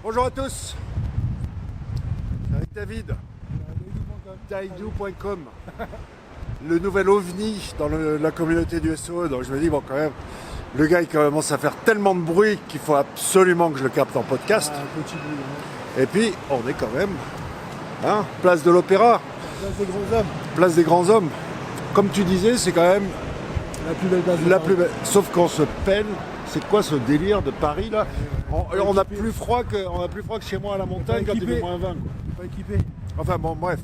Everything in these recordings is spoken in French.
Bonjour à tous, je suis avec David, daidou.com, le nouvel ovni dans la communauté du SEO. Donc je me dis, bon, quand même, le gars il commence à faire tellement de bruit qu'il faut absolument que je le capte en podcast. Petit bruit, hein. Et puis, on est quand même, place de l'Opéra, Place des grands hommes. place des grands hommes. Comme tu disais, c'est quand même La plus belle place de la Paris. plus belle. Sauf qu'on se peine. C'est quoi ce délire de Paris là? On a plus froid que chez moi à la montagne quand il fait moins 20. Quoi. Pas équipé. Enfin bon, bref.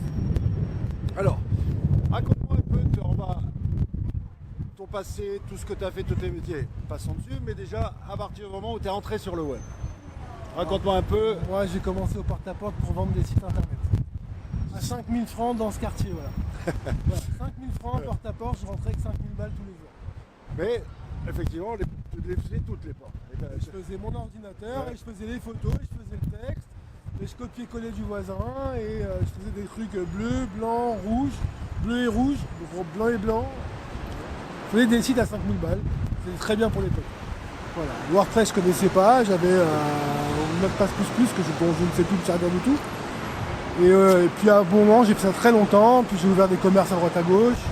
Alors, raconte-moi un peu ton passé, tout ce que tu as fait, tous tes métiers. Passons dessus, mais déjà, à partir du moment où tu es rentré sur le web. Raconte-moi un peu. Moi, j'ai commencé au porte-à-porte pour vendre des sites internet. À 5000 francs dans ce quartier, voilà. Voilà, 5000 francs porte-à-porte, je rentrais avec 5000 balles tous les jours. Mais, effectivement, tu les faisais toutes les portes. Je faisais mon ordinateur, et je faisais les photos, et je faisais le texte, et je copiais-collais du voisin, et je faisais des trucs bleu, blanc, rouge, bleu et rouge, donc blanc et blanc. Je faisais des sites à 5000 balles, c'était très bien pour l'époque. Voilà. WordPress je connaissais pas, j'avais même pas plus que dont je ne sais plus le servir du tout. Et puis à un bon moment j'ai fait ça très longtemps, puis j'ai ouvert des commerces à droite à gauche.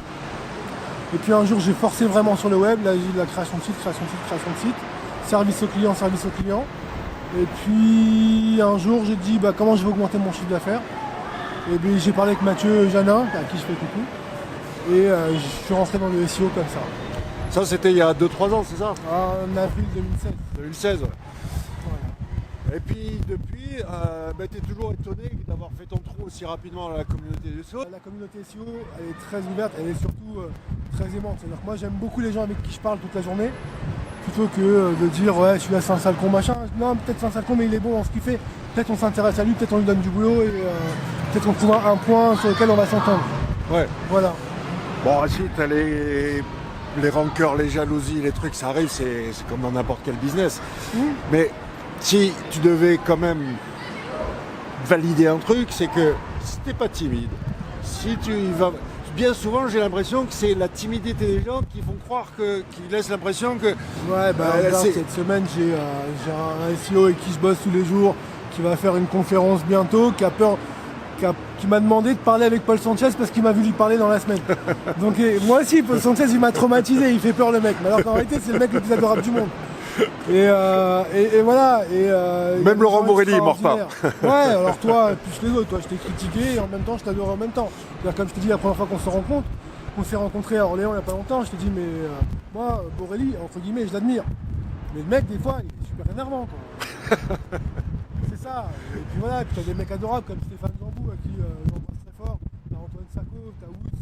Et puis un jour j'ai forcé vraiment sur le web, là j'ai eu de la création de site, service au client. Et puis un jour j'ai dit comment je vais augmenter mon chiffre d'affaires. Et puis j'ai parlé avec Mathieu Janin, à qui je fais coucou. Et je suis rentré dans le SEO comme ça. Ça, c'était il y a 2-3 ans, c'est ça? En avril 2016. 2016, ouais. Voilà. Et puis, depuis, tu es toujours étonné d'avoir fait ton trou aussi rapidement dans la communauté du SEO. La communauté SEO, elle est très ouverte, elle est surtout très aimante. C'est-à-dire que moi, j'aime beaucoup les gens avec qui je parle toute la journée, plutôt que de dire ouais, celui-là c'est un sale con machin. Non, peut-être c'est un sale con, mais il est bon dans ce qu'il fait. Peut-être on s'intéresse à lui, peut-être on lui donne du boulot et peut-être on trouve un point sur lequel on va s'entendre. Ouais. Voilà. Bon, si t'as les rancœurs, les jalousies, les trucs, ça arrive, c'est comme dans n'importe quel business. Mais si tu devais quand même valider un truc, c'est que si t'es pas timide, si tu y vas... Bien souvent, j'ai l'impression que c'est la timidité des gens qui font croire qui laissent l'impression que... Ouais, regarde, cette semaine, j'ai un SEO avec qui je bosse tous les jours, qui va faire une conférence bientôt, qui m'a demandé de parler avec Paul Sanchez parce qu'il m'a vu lui parler dans la semaine. Donc moi aussi, Paul Sanchez, il m'a traumatisé, il fait peur le mec. Mais alors qu'en réalité, c'est le mec le plus adorable du monde. Et voilà. Même Laurent Morelli, il mord pas. Ouais, alors toi, plus les autres, toi, je t'ai critiqué et en même temps, je t'adore en même temps. C'est-à-dire, comme je t'ai dit la première fois qu'on se rencontre, on s'est rencontrés à Orléans il n'y a pas longtemps, je t'ai dit, mais moi, Morelli, entre guillemets, je l'admire. Mais le mec, des fois, il est super énervant, quoi. C'est ça. Et puis voilà, puis t'as des mecs adorables comme Stéphane Zambou, à qui j'embrasse très fort. T'as Antoine Sacco, t'as Woods,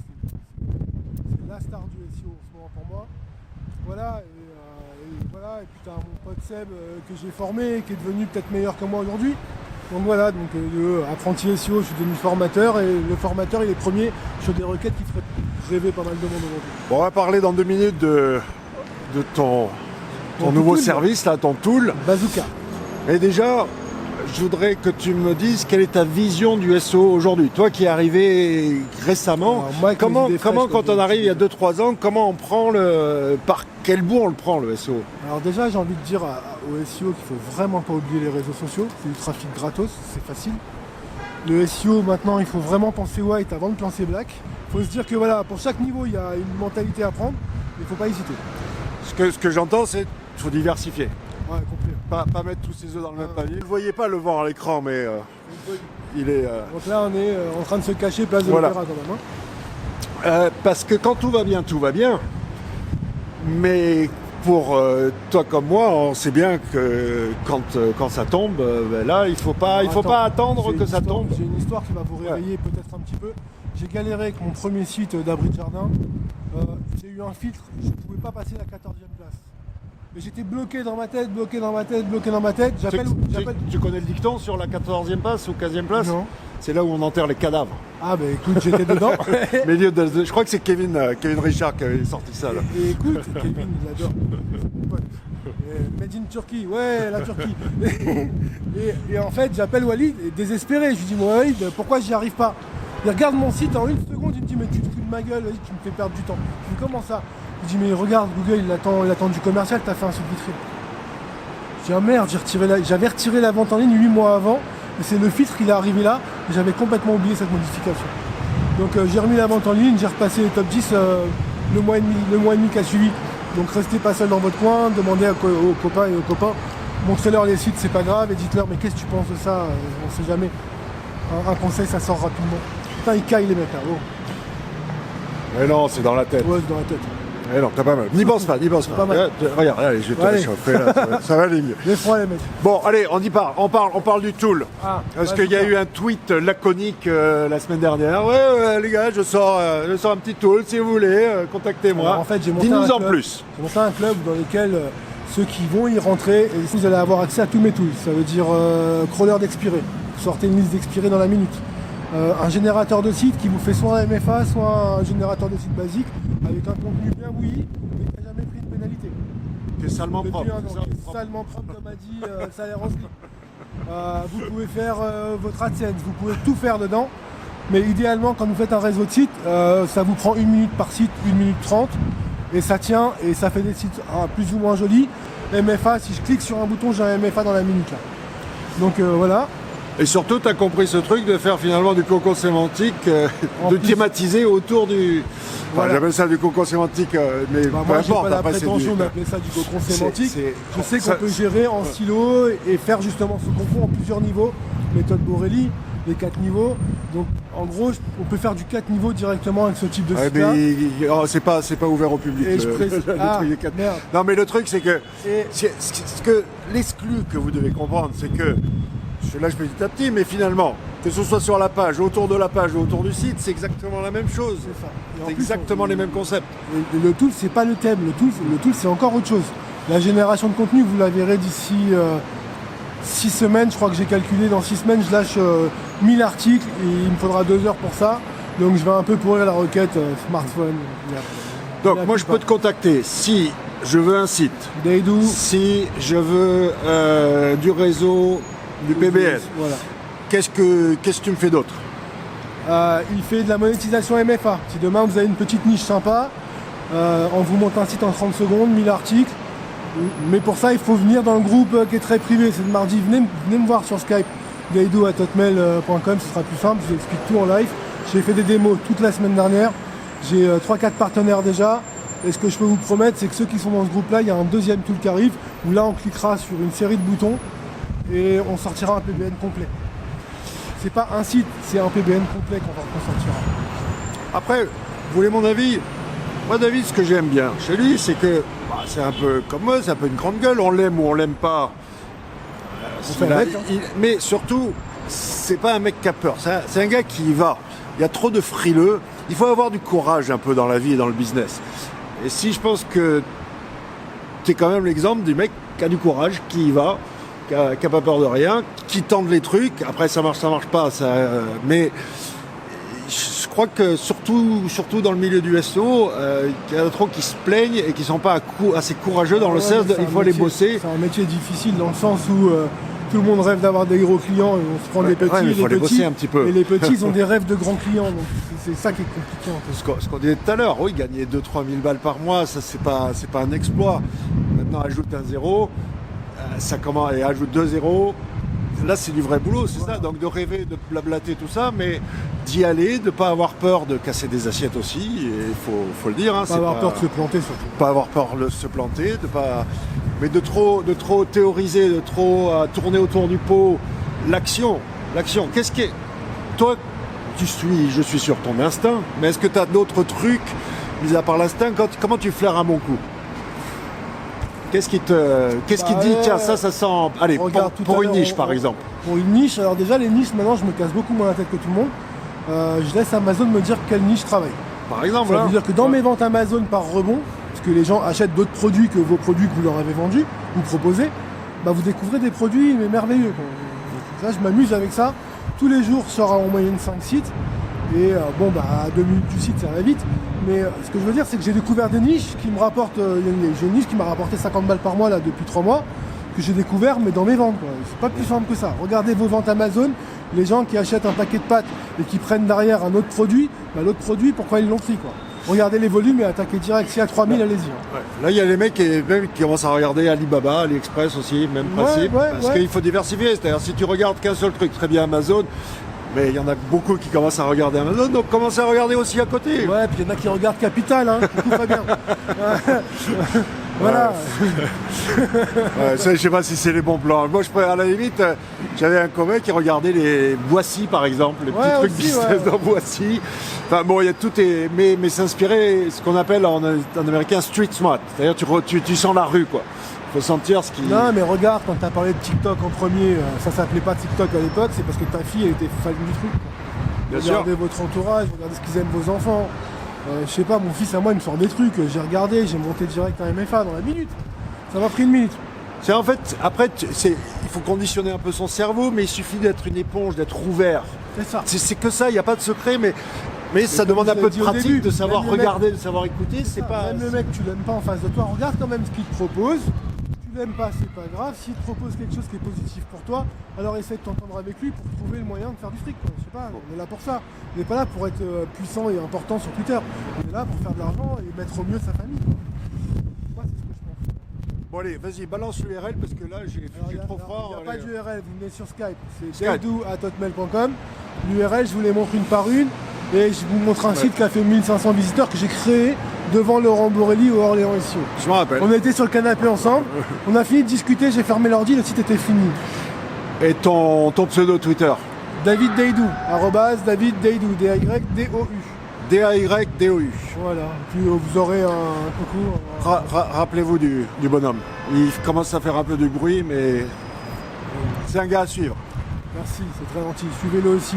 c'est la star du SEO en ce moment pour moi. Voilà, et puis t'as mon pote Seb que j'ai formé, qui est devenu peut-être meilleur que moi aujourd'hui. Donc voilà, apprenti SEO, je suis devenu formateur, et le formateur il est premier sur des requêtes qui feraient rêver pas mal de monde aujourd'hui. Bon, on va parler dans 2 minutes de ton nouveau tool, service, là, ton tool. Bazooka. Et déjà, je voudrais que tu me dises quelle est ta vision du SEO aujourd'hui. Toi qui es arrivé récemment, Alors, moi, comment quand on arrive il y a 2-3 ans, comment on prend par quel bout on le prend le SEO? Alors déjà, j'ai envie de dire au SEO qu'il faut vraiment pas oublier les réseaux sociaux. C'est du trafic gratos, c'est facile. Le SEO maintenant, il faut vraiment penser white avant de penser black. Il faut se dire que voilà, pour chaque niveau, il y a une mentalité à prendre. Il ne faut pas hésiter. Ce que j'entends, c'est qu'il faut diversifier. Ouais, complet. Pas mettre tous ses œufs dans le même panier. Vous ne voyez pas le vent à l'écran, mais il est... Donc là, on est en train de se cacher place de Voilà. l'Opéra quand même. parce que quand tout va bien. Mais pour toi comme moi, on sait bien que quand ça tombe, là, il faut pas attendre que ça tombe. J'ai une histoire qui va vous réveiller peut-être un petit peu. J'ai galéré avec mon premier site d'abri de jardin. J'ai eu un filtre, je ne pouvais pas passer la 14e place. Et j'étais bloqué dans ma tête. Tu connais le dicton sur la 14e place ou 15e place? Non. C'est là où on enterre les cadavres. Ah bah écoute, j'étais dedans. Je crois que c'est Kevin Richard qui avait sorti ça là. Et écoute, Kevin, il adore. Mon pote. Made in Turkey, ouais, la Turquie. Et en fait, j'appelle Walid, désespéré. Je lui dis, moi, Walid, pourquoi j'y arrive pas? Il regarde mon site en 1 seconde, il me dit, mais tu te fous de ma gueule, Walid, tu me fais perdre du temps. Je lui dis, comment ça? Il dit, mais regarde, Google, il attend du commercial, t'as fait un site vitrine. Je dis ah merde, j'avais retiré la vente en ligne 8 mois avant, et c'est le filtre qui est arrivé là, et j'avais complètement oublié cette modification. Donc j'ai remis la vente en ligne, j'ai repassé les top 10 le mois et demi qui a suivi. Donc restez pas seul dans votre coin, demandez aux copains et aux copains, montrez-leur les sites, c'est pas grave, et dites-leur mais qu'est-ce que tu penses de ça, on sait jamais. Un conseil, ça sort rapidement. Putain, ils caillent les mecs là. Oh. Mais non, c'est dans la tête. Ouais, c'est dans la tête. Mais non, t'as pas mal. N'y pense pas. Pas mal. Regarde, allez, je vais te Allez. réchauffer là, ça va aller mieux. Les froids les mecs. Bon, allez, on y part. On parle du tool. Parce ouais, qu'il y a c'est ça. eu un tweet laconique la semaine dernière. Ouais, les gars, je sors un petit tool, si vous voulez, contactez-moi. Alors, en fait, j'ai monté Dis-nous un en club. plus. J'ai monté un club dans lequel ceux qui vont y rentrer, et vous allez avoir accès à tous mes tools. Ça veut dire crawler d'expirés. Vous sortez une liste d'expirés dans la minute. Un générateur de site qui vous fait soit un MFA, soit un générateur de site basique, avec un contenu bien bouilli, mais qui n'a jamais pris de pénalité. Qui est salement Depuis propre. un an, c'est ça, qui est propre. salement propre, comme a dit Salaire Rosely. Vous pouvez faire votre AdSense, vous pouvez tout faire dedans, mais idéalement, quand vous faites un réseau de sites, ça vous prend 1 minute par site, 1 minute 30, et ça tient, et ça fait des sites plus ou moins jolis. MFA, si je clique sur un bouton, j'ai un MFA dans la minute là. Donc voilà. Et surtout, tu as compris ce truc de faire finalement du cocon sémantique, En de plus- thématiser autour du. Enfin, Voilà. j'appelle ça du cocon sémantique, mais peu Moi, j'ai importe. pas la après, c'est prétention du- d'appeler ça du cocon sémantique. c'est- Je sais qu'on ça- peut gérer en silo et faire justement ce cocon en plusieurs niveaux. Méthode Borelli, les 4 niveaux. Donc en gros, on peut faire du 4 niveaux directement avec ce type de Ouais, site-là. mais c'est pas ouvert au public. Et je précise- le Ah, truc des quatre- merde. Non, mais le truc, c'est que Et- ce que l'exclu que vous devez comprendre, c'est que je lâche petit à petit, mais finalement, que ce soit sur la page, autour de la page ou autour du site, c'est exactement la même chose. C'est ça. Et en C'est plus, exactement les mêmes concepts. Le tool, c'est pas le thème. Le tool, c'est encore autre chose. La génération de contenu, vous la verrez d'ici 6 semaines. Je crois que j'ai calculé, dans 6 semaines, je lâche 1000 articles et il me faudra 2 heures pour ça. Donc je vais un peu pourrir la requête smartphone. Donc, moi, je peux te contacter si je veux un site, Daydoo, si je veux du réseau, du PBS. Voilà. Qu'est-ce que tu me fais d'autre? Il fait de la monétisation MFA. Si demain vous avez une petite niche sympa, on vous monte un site en 30 secondes, 1000 articles. Mais pour ça, il faut venir dans le groupe qui est très privé. C'est le mardi. Venez me voir sur Skype. daydoo@hotmail.com, ce sera plus simple. Je vous explique tout en live. J'ai fait des démos toute la semaine dernière. J'ai 3-4 partenaires déjà. Et ce que je peux vous promettre, c'est que ceux qui sont dans ce groupe-là, il y a un deuxième tool qui arrive, où là, on cliquera sur une série de boutons et on sortira un PBN complet. C'est pas un site, c'est un PBN complet qu'on sortira. Après, vous voulez mon avis? Moi, David, ce que j'aime bien chez lui, c'est que c'est un peu comme moi, c'est un peu une grande gueule. On l'aime ou on l'aime pas. fait avec, hein. Mais surtout, c'est pas un mec qui a peur. C'est un gars qui y va. Il y a trop de frileux. Il faut avoir du courage un peu dans la vie et dans le business. Et si je pense que tu es quand même l'exemple du mec qui a du courage, qui y va, qui a pas peur de rien, qui tente les trucs. Après, ça marche pas. Mais je crois que surtout dans le milieu du SEO, il y en a trop qui se plaignent et qui sont pas assez courageux dans le sens Ouais, il faut aller bosser. C'est un métier difficile dans le sens où tout le monde rêve d'avoir des gros clients et on se prend des petits. Ouais, mais et il faut les aller petits, bosser un petit peu. Et les petits, ils ont des rêves de grands clients. Donc c'est ça qui est compliqué en fait. Ce qu'on disait tout à l'heure, oui, gagner 2-3 000 balles par mois, ça c'est pas un exploit. Maintenant, ajoute un zéro, ça commence et ajoute 2 zéros. Là, c'est du vrai boulot, c'est ça. Donc de rêver, de blablater tout ça, mais d'y aller, de pas avoir peur de casser des assiettes aussi. Et il faut le dire. Hein, Pas avoir peur de se planter surtout. pas avoir peur de se planter, mais de trop théoriser, de trop tourner autour du pot. L'action. Qu'est-ce qui est... Toi, je suis sur ton instinct, mais est-ce que tu as d'autres trucs, mis à part l'instinct, comment tu flaires un bon coup? Qu'est-ce qui dit, tiens, ça sent... Allez, Regarde, tout pour à une l'heure, niche, par exemple. Pour une niche, alors déjà les niches, maintenant je me casse beaucoup moins la tête que tout le monde. Je laisse Amazon me dire quelle niche je travaille. Par exemple, Ça là. veut dire que dans mes ventes Amazon par rebond, parce que les gens achètent d'autres produits que vos produits que vous leur avez vendus ou proposés, bah vous découvrez des produits mais merveilleux. Là, je m'amuse avec ça. Tous les jours, je sors en moyenne 5 sites. Et à 2 minutes du site, ça va vite. Mais ce que je veux dire, c'est que j'ai découvert des niches qui me rapportent. J'ai une niche qui m'a rapporté 50 balles par mois là, depuis 3 mois, que j'ai découvert, mais dans mes ventes. Quoi. C'est pas plus simple que ça. Regardez vos ventes Amazon. Les gens qui achètent un paquet de pâtes et qui prennent derrière un autre produit, l'autre produit, pourquoi ils l'ont pris quoi. regardez les volumes et attaquez direct. S'il y a 3000, allez-y. Ouais. Là, il y a les mecs même qui commencent à regarder Alibaba, AliExpress aussi, même principe. Parce qu'il faut diversifier. C'est-à-dire, si tu regardes qu'un seul truc, très bien Amazon, mais il y en a beaucoup qui commencent à regarder Amazon, donc commencez à regarder aussi à côté. Ouais, puis il y en a qui regardent Capital, hein. Du coup, pas bien. Voilà. Ouais, ça, je sais pas si c'est les bons plans. Moi, à la limite, j'avais un copain qui regardait les Boissy, par exemple, les petits trucs aussi, business dans Boissy. Enfin bon, il y a tout, mais s'inspirer, ce qu'on appelle en américain street smart. C'est-à-dire, tu sens la rue, quoi. Faut sentir ce qui. Non, mais regarde, quand t'as parlé de TikTok en premier, ça s'appelait pas TikTok à l'époque, c'est parce que ta fille, elle était fan du truc. Bien sûr. Regardez votre entourage, regardez ce qu'ils aiment vos enfants. Je sais pas, mon fils à moi, il me sort des trucs. J'ai regardé, j'ai monté direct un MFA dans la minute. Ça m'a pris une minute. C'est en fait, après, il faut conditionner un peu son cerveau, mais il suffit d'être une éponge, d'être ouvert. C'est ça. C'est que ça, il n'y a pas de secret, mais ça demande un peu de pratique, de savoir regarder, de savoir écouter. C'est pas. Même le mec, tu l'aimes pas en face de toi, regarde quand même ce qu'il te propose. Tu l'aimes pas, c'est pas grave. S'il te propose quelque chose qui est positif pour toi, alors essaie de t'entendre avec lui pour trouver le moyen de faire du fric, quoi. Je sais pas, on est là pour ça. On n'est pas là pour être puissant et important sur Twitter. On est là pour faire de l'argent et mettre au mieux sa famille, quoi. Moi, c'est ce que je pense. Bon allez, vas-y, balance l'URL parce que là, j'ai trop fort. Il n'y a pas d'URL, vous venez sur Skype. C'est daidou@hotmail.com. L'URL, je vous les montre une par une. Et je vous montre un site qui a fait 1500 visiteurs que j'ai créé devant Laurent Borelli au Orléans SEO. Je me rappelle. On était sur le canapé ensemble, on a fini de discuter, j'ai fermé l'ordi, le site était fini. Et ton pseudo Twitter? David Daidou, David Daidou, D-A-Y-D-O-U. D-A-Y-D-O-U. Voilà, puis vous aurez un concours. Rappelez-vous du bonhomme. Il commence à faire un peu de bruit, mais c'est un gars à suivre. Merci, c'est très gentil. Suivez-le aussi.